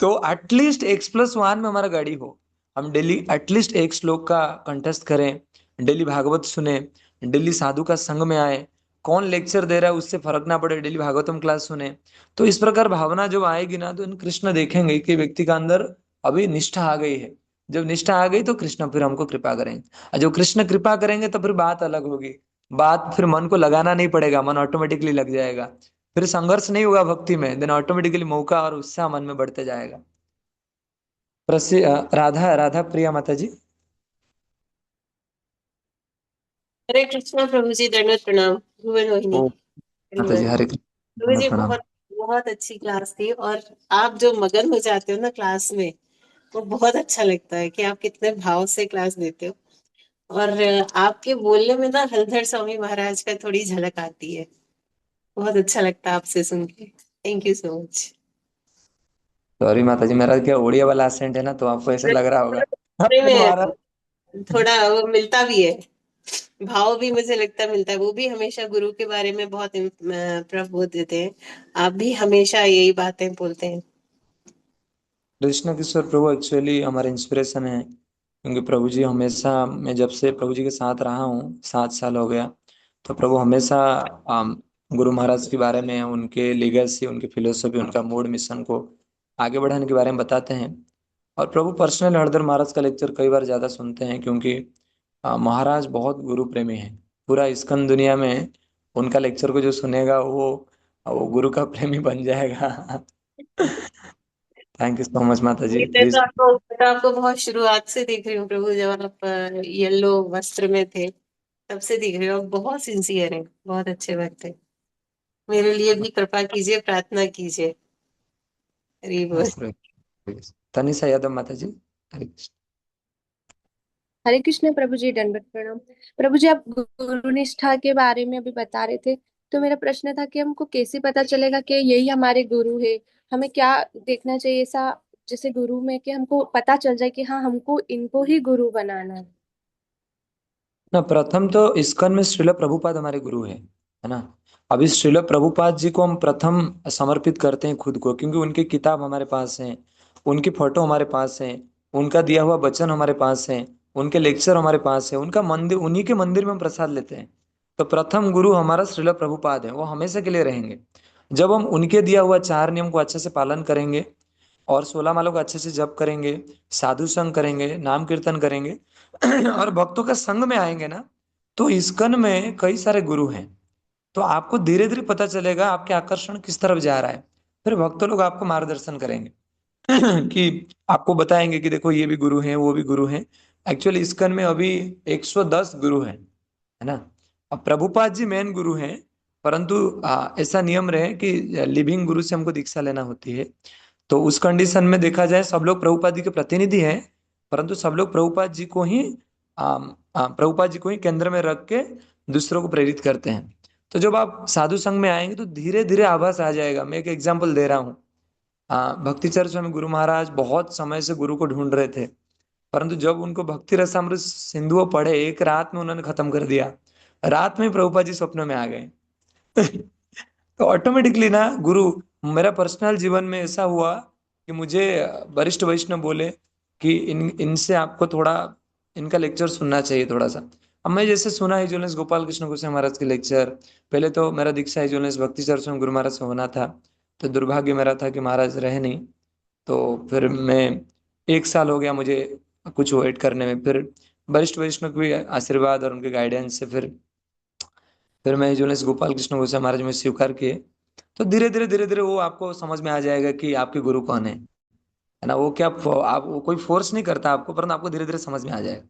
तो एटलीस्ट X+1 में हमारा गाड़ी हो, हम डेली एटलीस्ट एक श्लोक का कंठस्थ करें, डेली भागवत सुने, डेली साधु का संग में आए, कौन लेक्चर दे रहा है उससे फर्क ना पड़े, डेली भागवतम क्लास सुने। तो इस प्रकार भावना जब आएगी ना, तो कृष्ण देखेंगे कि व्यक्ति का अंदर अभी निष्ठा आ गई है। जब निष्ठा आ गई तो कृष्ण फिर हमको कृपा करेंगे, और जब कृष्ण कृपा करेंगे तो फिर बात अलग होगी। बात फिर मन को लगाना नहीं पड़ेगा, मन ऑटोमेटिकली लग जाएगा। फिर संघर्ष नहीं होगा भक्ति में, देन ऑटोमेटिकली मौका और उत्साह मन में बढ़ते जाएगा। राधा राधा प्रिया माता जी। हरे कृष्णा प्रभु जी, दंडवत प्रणाम। भुवन मोहिनी। ओ माता जी, हरे प्रभु कृष्ण, जी, प्रणाम। बहुत बहुत अच्छी क्लास थी, और आप जो मगन हो जाते हो ना क्लास में, वो बहुत अच्छा लगता है कि आप कितने भाव से क्लास देते हो। और आपके बोलने में ना हलधर स्वामी महाराज का थोड़ी झलक आती है। बहुत अच्छा लगता है आपसे सुन के। Thank you so much. Sorry माता जी, मेरा क्या उड़िया वाला एसेंट है ना, तो आपको ऐसा लग रहा होगा। में थोड़ा वो मिलता भी है, भाव भी मुझे लगता मिलता है। वो भी हमेशा गुरु के बारे में बहुत प्रबोध देते हैं, आप भी हमेशा यही बातें बोलते हैं। कृष्ण किशोर प्रभु एक्चुअली हमारे इंस्पिरेशन है, क्योंकि प्रभु जी हमेशा, मैं जब से प्रभु जी के साथ रहा हूँ 7 साल हो गया, तो प्रभु हमेशा गुरु महाराज के बारे में, उनके लेगेसी, उनकी फिलोसफी, उनका मूड मिशन को आगे बढ़ाने के बारे में बताते हैं। और प्रभु पर्सनल हरदर महाराज का लेक्चर कई बार ज़्यादा सुनते हैं, क्योंकि महाराज बहुत गुरु प्रेमी हैं। पूरा इस्कन दुनिया में उनका लेक्चर को जो सुनेगा वो गुरु का प्रेमी बन जाएगा। थैंक यू सो मच माता जी, प्लीज। मैं तो आपको बहुत शुरुआत से देख रही हूँ प्रभु, जब आप येलो वस्त्र में थे तब से दिख रही हूँ। आप बहुत सिंसियर है, बहुत अच्छे वक्त है। मेरे लिए भी कृपा कीजिए, प्रार्थना कीजिए। हरि बोल। तनिषा यादव माता जी, हरे कृष्ण। हरे कृष्ण प्रभु जी, दंडवत प्रणाम। प्रभु जी, आप गुरु निष्ठा के बारे में अभी बता रहे थे, तो मेरा प्रश्न था कि हमको कैसे पता चलेगा कि यही हमारे गुरु है? हमें क्या देखना चाहिए ऐसा जैसे गुरु में, कि हमको पता चल जाए कि हाँ, हमको इनको ही गुरु बनाना है? ना, प्रथम तो इस्कॉन में श्रील प्रभुपाद हमारे गुरु है ना। अभी श्रील प्रभुपाद जी को हम प्रथम समर्पित करते हैं खुद को, क्योंकि उनकी किताब हमारे पास है, उनकी फोटो हमारे पास है, उनका दिया हुआ वचन हमारे पास है, उनके लेक्चर हमारे पास है, उनका मंदिर, उन्हीं के मंदिर में हम प्रसाद लेते हैं। तो प्रथम गुरु हमारा श्रील प्रभुपाद है, वो हमेशा के लिए रहेंगे। जब हम उनके दिया हुआ 4 नियम को अच्छे से पालन करेंगे और 16 मालों को अच्छे से जप करेंगे, साधु संग करेंगे, नाम कीर्तन करेंगे और भक्तों का संग में आएंगे ना, तो इस्कन में कई सारे गुरु हैं। तो आपको धीरे धीरे पता चलेगा आपके आकर्षण किस तरफ जा रहा है। फिर भक्त लोग आपको मार्गदर्शन करेंगे कि आपको बताएंगे कि देखो ये भी गुरु हैं, वो भी गुरु हैं। एक्चुअली इस्कन में अभी 110 गुरु हैं, है ना। अब प्रभुपाद जी मेन गुरु हैं, परंतु ऐसा नियम रहे कि लिविंग गुरु से हमको दीक्षा लेना होती है। तो उस कंडीशन में देखा जाए, सब लोग प्रभुपाद जी के प्रतिनिधि हैं, परंतु सब लोग प्रभुपाद जी को ही केंद्र में रख के दूसरों को प्रेरित करते हैं। तो जब आप साधु संघ में आएंगे तो धीरे धीरे आभास आ जाएगा। मैं एक एग्जांपल दे रहा हूँ। भक्ति चर्च में गुरु महाराज बहुत समय से गुरु को ढूंढ रहे थे, परंतु जब उनको भक्ति रसामृत सिंधु पढ़े, एक रात में उन्होंने खत्म कर दिया। रात में प्रभुपाद जी स्वप्न में आ गए। तो ऑटोमेटिकली ना गुरु, मेरा पर्सनल जीवन में ऐसा हुआ कि मुझे वरिष्ठ वैष्णव बोले कि इनसे आपको थोड़ा इनका लेक्चर सुनना चाहिए थोड़ा सा। अब मैं जैसे सुना है गोपाल कृष्ण गोसाई महाराज के लेक्चर। पहले तो मेरा दीक्षा है भक्ति चर्च में गुरु महाराज से होना था, तो दुर्भाग्य मेरा था कि महाराज रहे नहीं। तो फिर मैं 1 साल हो गया मुझे कुछ वेट करने में। फिर वरिष्ठ वैष्णव के आशीर्वाद और उनके गाइडेंस से फिर मैं गोपाल कृष्ण गोसाई महाराज में स्वीकार किए। तो धीरे धीरे वो आपको समझ में आ जाएगा कि आपके गुरु कौन है ना। वो क्या आप, वो कोई फोर्स नहीं करता आपको, परंतु आपको धीरे धीरे समझ में आ जाएगा।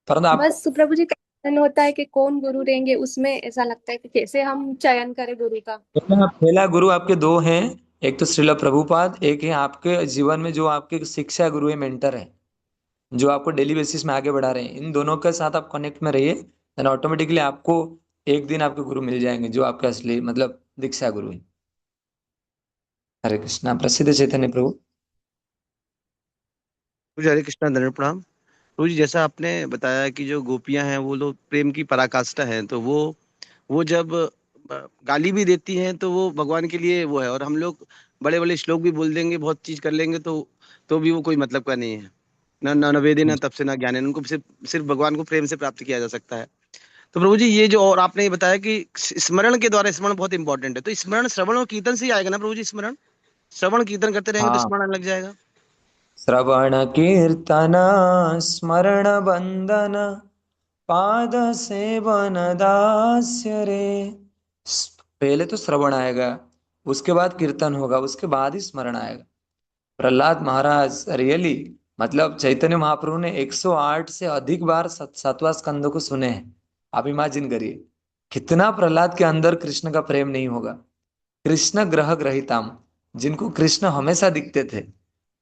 परंतु आपको बस प्रभु जी, कंफ्यूजन होता है कि कौन गुरु रहेंगे, उसमें ऐसा लगता है कि कैसे हम चयन करें गुरु का। पहला गुरु आपके दो हैं, एक तो श्रील प्रभुपाद, एक है आपके जीवन में जो आपके शिक्षा गुरु है, मेंटर है, जो आपको डेली बेसिस में आगे बढ़ा रहे हैं। इन दोनों के साथ आप कनेक्ट में रहिए, देन ऑटोमेटिकली आपको एक दिन आपके गुरु मिल जाएंगे, जो आपके असली मतलब दीक्षा गुरु है। हरे कृष्णा। प्रसिद्ध चैतन्य प्रभु। मुझे हरे कृष्णा, दंड प्रणाम। प्रभु जी, जैसा आपने बताया कि जो गोपियां हैं वो लोग प्रेम की पराकाष्ठा हैं, तो वो जब गाली भी देती हैं तो वो भगवान के लिए वो है, और हम लोग बड़े बड़े श्लोक भी बोल देंगे, बहुत चीज कर लेंगे, तो भी वो कोई मतलब का नहीं है। न न वेदे न तप से न ज्ञान, उनको सिर्फ सिर्फ भगवान को प्रेम से प्राप्त किया जा सकता है। तो प्रभु जी, ये जो और आपने ये बताया कि स्मरण के द्वारा, स्मरण बहुत इंपॉर्टेंट है, तो स्मरण श्रवण और कीर्तन से ही आएगा ना प्रभु जी? स्मरण श्रवण कीर्तन करते रहेंगे तो हाँ, स्मरण लग जाएगा। श्रवण कीर्तन स्मरण बंदन पाद सेवन दास्य रे। पहले तो श्रवण आएगा, उसके बाद कीर्तन होगा, उसके बाद ही स्मरण आएगा। प्रहलाद महाराज रियली, मतलब चैतन्य महाप्रभु ने 108 से अधिक बार 7वां स्कंद को सुने हैं। आप इमेजिन करिए कितना प्रहलाद के अंदर कृष्ण का प्रेम नहीं होगा। कृष्ण ग्रह ग्रहिताम, जिनको कृष्ण हमेशा दिखते थे।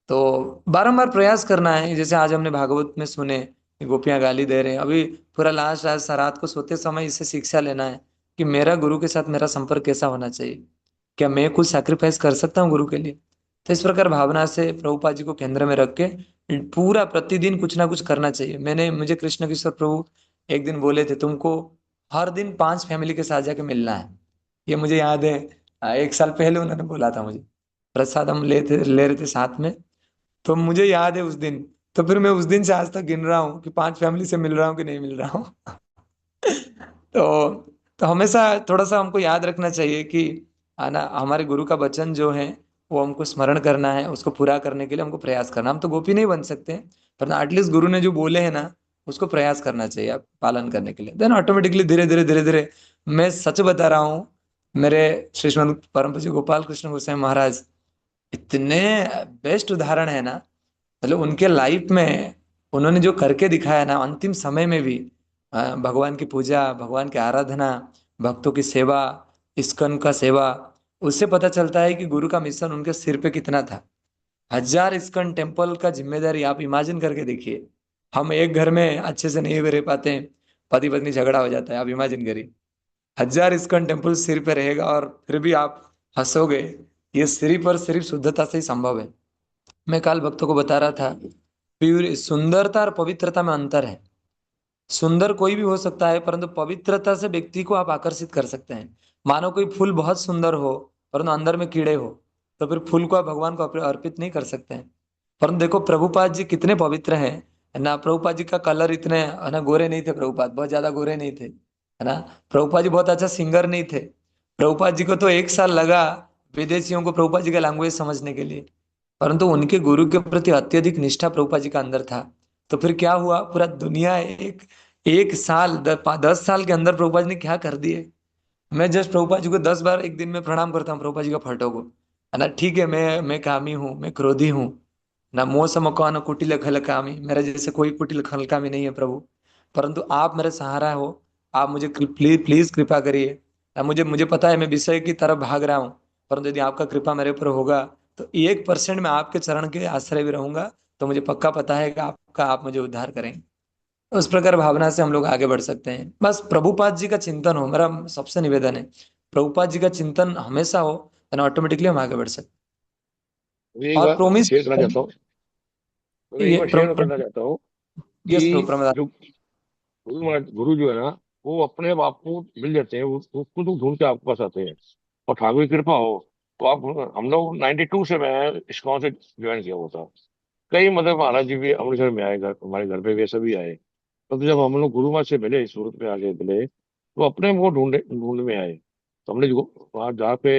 तो बारंबार प्रयास करना है। जैसे आज हमने भागवत में सुने कि गोपियां गाली दे रहे हैं, अभी पूरा लास्ट आज रात को सोते समय इससे शिक्षा लेना है कि मेरा गुरु के साथ मेरा संपर्क कैसा होना चाहिए, क्या मैं कुछ सैक्रिफाइस कर सकता हूँ गुरु के लिए। तो इस प्रकार भावना से प्रभुपाद जी को केंद्र में रख के पूरा प्रतिदिन कुछ ना कुछ करना चाहिए। मुझे कृष्ण किशोर प्रभु एक दिन बोले थे, तुमको हर दिन 5 फैमिली के साथ जाके मिलना है। ये मुझे याद है, 1 साल पहले उन्होंने बोला था मुझे। प्रसाद हम ले रहे थे साथ में, तो मुझे याद है उस दिन। तो फिर मैं उस दिन से आज तक गिन रहा हूँ कि 5 फैमिली से मिल रहा हूँ कि नहीं मिल रहा हूँ। तो तो हमेशा थोड़ा सा हमको याद रखना चाहिए कि आना हमारे गुरु का वचन जो है वो हमको स्मरण करना है, उसको पूरा करने के लिए हमको प्रयास करना। हम तो गोपी नहीं बन सकते, पर एटलीस्ट गुरु ने जो बोले हैं ना उसको प्रयास करना चाहिए आप पालन करने के लिए। देन ऑटोमेटिकली धीरे धीरे धीरे धीरे, मैं सच बता रहा हूँ, मेरे श्री श्रीमद् परम पूज्य गोपाल कृष्ण गोस्वामी महाराज इतने बेस्ट उदाहरण है ना। मतलब उनके लाइफ में उन्होंने जो करके दिखाया ना अंतिम समय में भी, भगवान की पूजा, भगवान की आराधना, भक्तों की सेवा, इस्कन का सेवा, उससे पता चलता है कि गुरु का मिशन उनके सिर पे कितना था। 1000 इस्कन टेम्पल का जिम्मेदारी आप इमेजिन करके देखिए। हम एक घर में अच्छे से नहीं रह पाते हैं, पति पत्नी झगड़ा हो जाता है, आप इमेजिन करिए 1000 इस्कन टेम्पल सिर पे रहेगा और फिर भी आप हंसोगे। ये सिर्फ और सिर्फ शुद्धता से ही संभव है। मैं कल भक्तों को बता रहा था, प्योर सुंदरता और पवित्रता में अंतर है। सुंदर कोई भी हो सकता है, परंतु पवित्रता से व्यक्ति को आप आकर्षित कर सकते हैं। मानो कोई फूल बहुत सुंदर हो परंतु अंदर में कीड़े हो, तो फिर फूल को आप भगवान को अर्पित नहीं कर सकते हैं। परंतु देखो प्रभुपाद जी कितने पवित्र हैं, है ना। प्रभुपाद जी का कलर इतने, है ना, गोरे नहीं थे। प्रभुपाद बहुत ज्यादा गोरे नहीं थे, है ना। प्रभुपाद जी बहुत अच्छा सिंगर नहीं थे। प्रभुपाद जी को तो 1 साल लगा विदेशियों को प्रभुपाद जी का लैंग्वेज समझने के लिए, परंतु उनके गुरु के प्रति अत्यधिक निष्ठा प्रभुपाद जी का अंदर था। तो फिर क्या हुआ, पूरा दुनिया एक 1 साल 10 साल के अंदर प्रभुपाद जी ने क्या कर दिए। मैं जस्ट प्रभुपाद जी को 10 बार एक दिन में प्रणाम करता हूँ, प्रभुपाद जी का फोटो को, है ना। ठीक है, मैं कामी हूँ, मैं क्रोधी हूँ ना। मोह समकान कुटिल खल कामी, मेरे जैसे कोई कुटिल खल कामी नहीं है प्रभु, परंतु आप मेरे सहारा हो। आप मुझे प्लीज प्लीज कृपा करिए ना। मुझे मुझे पता है मैं विषय की तरफ भाग रहा हूँ, परंतु यदि आपका कृपा मेरे ऊपर होगा तो 1% में आपके चरण के आश्रय भी रहूंगा। तो मुझे पक्का पता है कि आपका आप मुझे उद्धार करेंगे। उस प्रकार भावना से हम लोग आगे बढ़ सकते हैं। बस प्रभुपाद जी का चिंतन हो, मेरा सबसे निवेदन है। प्रभुपाद जी का चिंतन हमेशा हो, तो ऑटोमेटिकली हम आगे बढ़ सकते मैं हैं। एक और बात प्रोमिस, शेयर करना चाहता हूँ। मैं एक ये बार शेयर करना चाहता हूँ यस कि प्रभु। जो गुरु जो है ना, वो अपने आप को मिल जाते हैं, वो खुद ढूंढ के आपके पास आते हैं। और ठाकुर की कृपा हो तो आप, हम लोग 92 से मैं इस्कॉन से ज्वाइन किया हुआ था। कई मतलब महाराज जी भी अमृतसर में आए, घर हमारे घर पे वैसे भी आए। तो जब हम लोग गुरु महाराज से मिले, सूरत में आके मिले, तो अपने वो ढूंढ में आए। तो हमने वहाँ जहाँ पे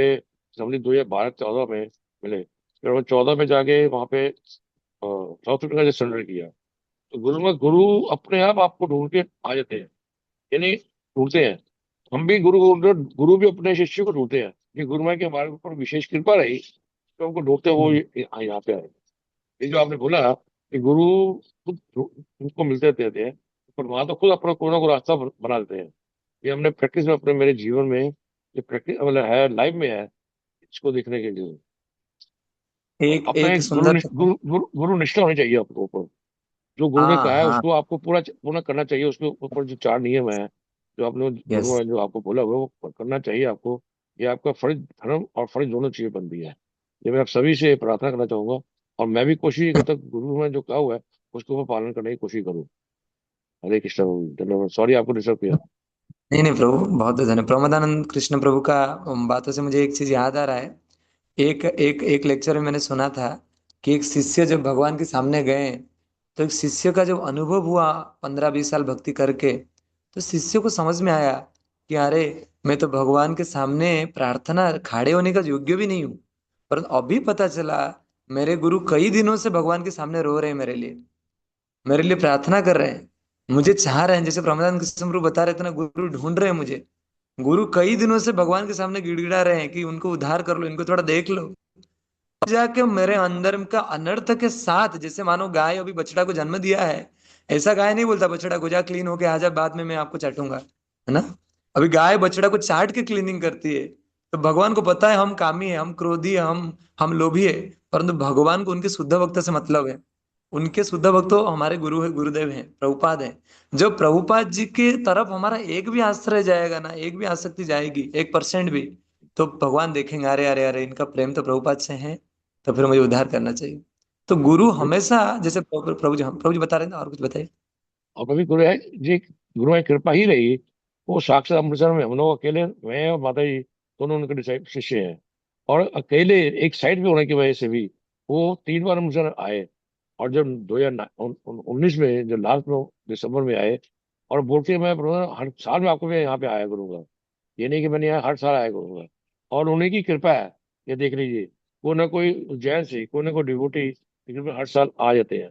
हमने 2012-14 में मिले, फिर वो 14 में जाके वहाँ पे साउथ अफ्रीका से सरेंडर किया। तो गुरु अपने आप आपको ढूंढ के आ जाते हैं, यानी ढूंढते हैं। हम भी गुरु भी अपने शिष्य को ढूंढते हैं कि गुरु महाराज की हमारे ऊपर विशेष कृपा रही तो हमको ढूंढते वो यहाँ पे आए। ये जो आपने बोला कि गुरु खुद उनको मिलते रहते हैं, पर वहां तो खुद अपना कोई ना कोई रास्ता बना देते हैं। ये हमने प्रैक्टिस में अपने मेरे जीवन में ये प्रैक्टिस मतलब है, लाइफ में है, इसको देखने के लिए। और एक अपना एक एक सुंदर, गुरु निष्ठा होनी चाहिए आपको ऊपर। जो गुरु ने हाँ कहा है हाँ, उसको आपको पूरा पूरा करना चाहिए। उसके ऊपर जो 4 नियम है, जो आपने यस। गुरु ने जो आपको बोला हुआ है, वो करना चाहिए आपको। ये आपका फर्ज, धर्म और फर्ज दोनों चीजें बनती है। ये मैं आप सभी से प्रार्थना करना चाहूंगा। और मैं भी कोशिश ये करता हूं कि गुरु ने जो कहा हुआ है उसको मैं पालन करने की कोशिश करूँ। हरे कृष्ण प्रभु, धन्यवाद। सॉरी आपको डिस्टर्ब किया। नहीं नहीं प्रभु, बहुत धन्यवाद। प्रमोदानंद कृष्ण प्रभु का बातों से मुझे एक चीज याद आ रहा है। एक एक एक लेक्चर में मैंने सुना था कि एक शिष्य जब भगवान के सामने गए, तो एक शिष्य का जब अनुभव हुआ 15-20 साल भक्ति करके, तो शिष्य को समझ में आया कि अरे, मैं तो भगवान के सामने प्रार्थना खड़े होने का योग्य भी नहीं हूँ। पर अभी पता चला मेरे गुरु कई दिनों से भगवान के सामने रो रहे हैं, मेरे लिए प्रार्थना कर रहे हैं, मुझे चाह रहे हैं। जैसे प्रमोदानंद कृष्ण प्रभु बता रहे थे ना, गुरु ढूंढ रहे हैं मुझे। गुरु कई दिनों से भगवान के सामने गिड़गिड़ा रहे हैं कि उनको उद्धार कर लो, इनको थोड़ा देख लो। जाके मेरे अंदर का अनर्थ के साथ, जैसे मानो गाय अभी बछड़ा को जन्म दिया है, ऐसा गाय नहीं बोलता बछड़ा को जा क्लीन होके आ जा, बाद में मैं आपको चाटूंगा, है ना। अभी गाय बछड़ा को चाट के क्लीनिंग करती है। तो भगवान को पता है हम कामी है, हम क्रोधी है, हम लोभी है, परंतु भगवान को उनके शुद्ध भक्त से मतलब है। उनके शुद्ध भक्त तो हमारे गुरु है, गुरुदेव हैं, प्रभुपाद हैं। जब प्रभुपाद जी के तरफ हमारा एक भी आश्रय जाएगा ना, एक भी आसक्ति जाएगी, 1% भी, तो भगवान देखेंगे अरे अरे अरे, इनका प्रेम तो प्रभुपाद से है, तो फिर मुझे उद्धार करना चाहिए। तो गुरु हमेशा, जैसे प्रभु जी बता रहे थे, और कुछ बताइए। और कभी गुरु है जी, गुरु की कृपा ही रही। वो साक्षात अमृतसर में हम लोग अकेले, मैं और माता जी दोनों उनके शिष्य हैं। और अकेले एक साइड पे होने की वजह से भी वो 3 बार मुझे आए। और जब 2019 में, जो लास्ट में दिसंबर में आए, और बोलते मैं brother, हर साल मैं आपको मैं यहाँ पे आया करूंगा, ये नहीं कि मैंने यहाँ हर साल आया करूंगा। और उन्हीं की कृपा है, ये देख लीजिए, कोई ना कोई उज्जैन से, कोई ना कोई डिवोटी लेकिन हर साल आ जाते हैं।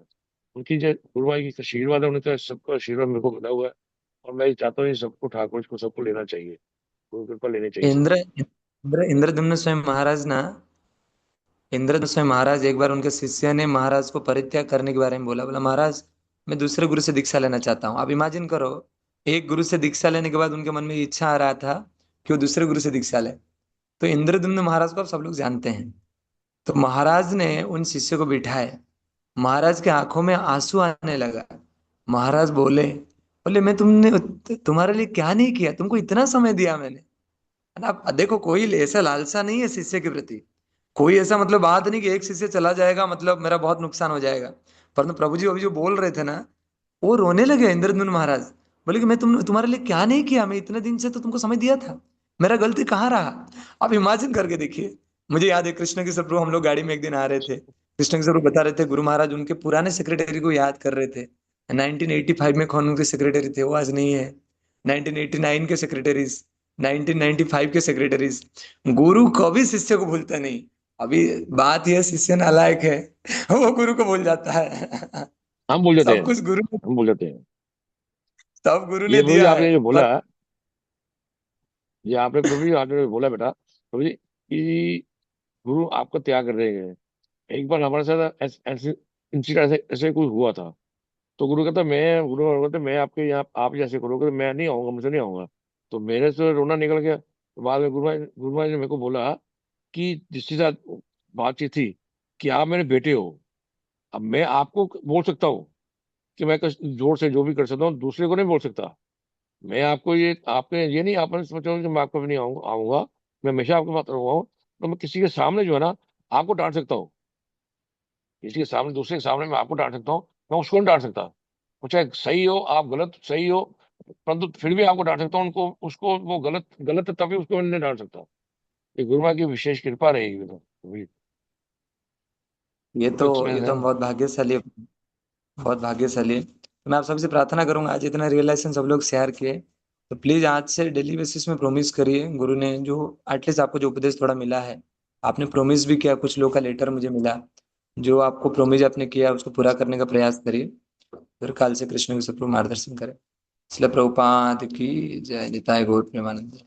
उनकी जो गुरुमाई की आशीर्वाद है, उनका सबका आशीर्वाद मेरे को मिला हुआ है। और मैं चाहता हूँ ये सबको, ठाकुर को सबको लेना चाहिए, गुरु कृपा लेनी चाहिए इंद्र सबको। इंद्र इंद्रद्युम्न स्वयं महाराज ना, इंद्रद्युम्न स्वयं महाराज एक बार उनके शिष्य ने महाराज को परित्याग करने के बारे में बोला। बोला महाराज मैं दूसरे गुरु से दीक्षा लेना चाहता हूँ। आप इमेजिन करो, एक गुरु से दीक्षा लेने के बाद उनके मन में ये इच्छा आ रहा था कि वो दूसरे गुरु से दीक्षा ले। तो इंद्रद्युम्न महाराज को आप सब लोग जानते हैं। तो महाराज ने उन शिष्य को बिठाए। महाराज के आंखों में आंसू आने लगा। महाराज बोले, बोले मैं तुम्हारे लिए क्या नहीं किया, तुमको इतना समय दिया मैंने, है ना। अब देखो, कोई ऐसा लालसा नहीं है शिष्य के प्रति, कोई ऐसा मतलब बात नहीं कि एक शिष्य चला जाएगा मतलब मेरा बहुत नुकसान हो जाएगा। परंतु प्रभु जी अभी जो बोल रहे थे ना, वो रोने लगे इंद्रद्युम्न महाराज। बोले कि मैं तुम्हारे लिए क्या नहीं किया, मैं इतने दिन से तो तुमको समय दिया था, मेरा गलती कहाँ रहा। आप इमेजिन करके देखिए। मुझे याद है कृष्ण के सप्रभु, हम लोग गाड़ी में एक दिन आ रहे थे, कृष्ण के सप्रभु बता रहे थे गुरु महाराज उनके पुराने सेक्रेटरी को याद कर रहे थे। 1985 में कौन उनके सेक्रेटरी थे, वो आज नहीं है। 1989 के सेक्रेटरीज, 1995 के सेक्रेटरीज। गुरु कभी शिष्य को भूलता नहीं। अभी बात यह शिष्य नालायक है, वो गुरु को भूल जाता है। हम भूल जाते सब हैं, कुछ गुरु ने, हम भूल जाते हैं। सब गुरु ये ने प्रभु जी दिया है। आपने जो पर बोला, ये आपने प्रभु जी आपने बोला बेटा, प्रभु जी कि गुरु आपका त्याग कर रहे हैं। एक बार हमारे साथ ऐसे इंसिडेंट, ऐसे ऐसे कुछ हुआ था। तो गुरु कहते मैं आपके यहाँ आप जैसे करोगे तो मैं नहीं आऊंगा, मुझे नहीं आऊंगा। तो मेरे से रोना निकल गया। तो बाद में गुरु महाराज ने मेरे को बोला कि जिसके साथ बातचीत थी कि आप मेरे बेटे हो, अब मैं आपको बोल सकता हूँ कि मैं जोर से जो भी कर सकता हूँ, दूसरे को नहीं बोल सकता। मैं आपको ये, आपने ये नहीं आपने सोचा कि मैं आपको भी नहीं आऊंगा आऊंगा मैं हमेशा आपके पास रहूंगा हूँ। तो मैं किसी के सामने जो है ना, आपको डांट सकता हूँ, किसी के सामने, दूसरे के सामने मैं आपको डांट सकता हूँ, मैं उसको नहीं डांट सकता। वो चाहे सही हो, आप गलत सही हो, परंतु फिर भी आपको डांट सकता हूँ। उनको उसको वो गलत गलत है तभी उसको मैं नहीं डांट सकता। ये गुरु माँ की विशेष कृपा रहेगी बेटा, वही ये बहुत तो ये एक्सपीरियंस तो है। हम बहुत भाग्यशाली, बहुत भाग्यशाली है। तो मैं आप सबसे प्रार्थना करूंगा, आज इतना रियलाइजेशन सब लोग शेयर किए, तो प्लीज आज से डेली बेसिस में प्रोमिस करिए। गुरु ने जो एटलीस्ट आपको जो उपदेश थोड़ा मिला है, आपने प्रोमिस भी किया, कुछ लोग का लेटर मुझे मिला, जो आपको प्रोमिस आपने किया उसको पूरा करने का प्रयास करिए। फिर काल से कृष्ण के सुप्रभु मार्गदर्शन करें। इसलिए प्रभुपाद की जय। निताय गौर प्रेमानंद।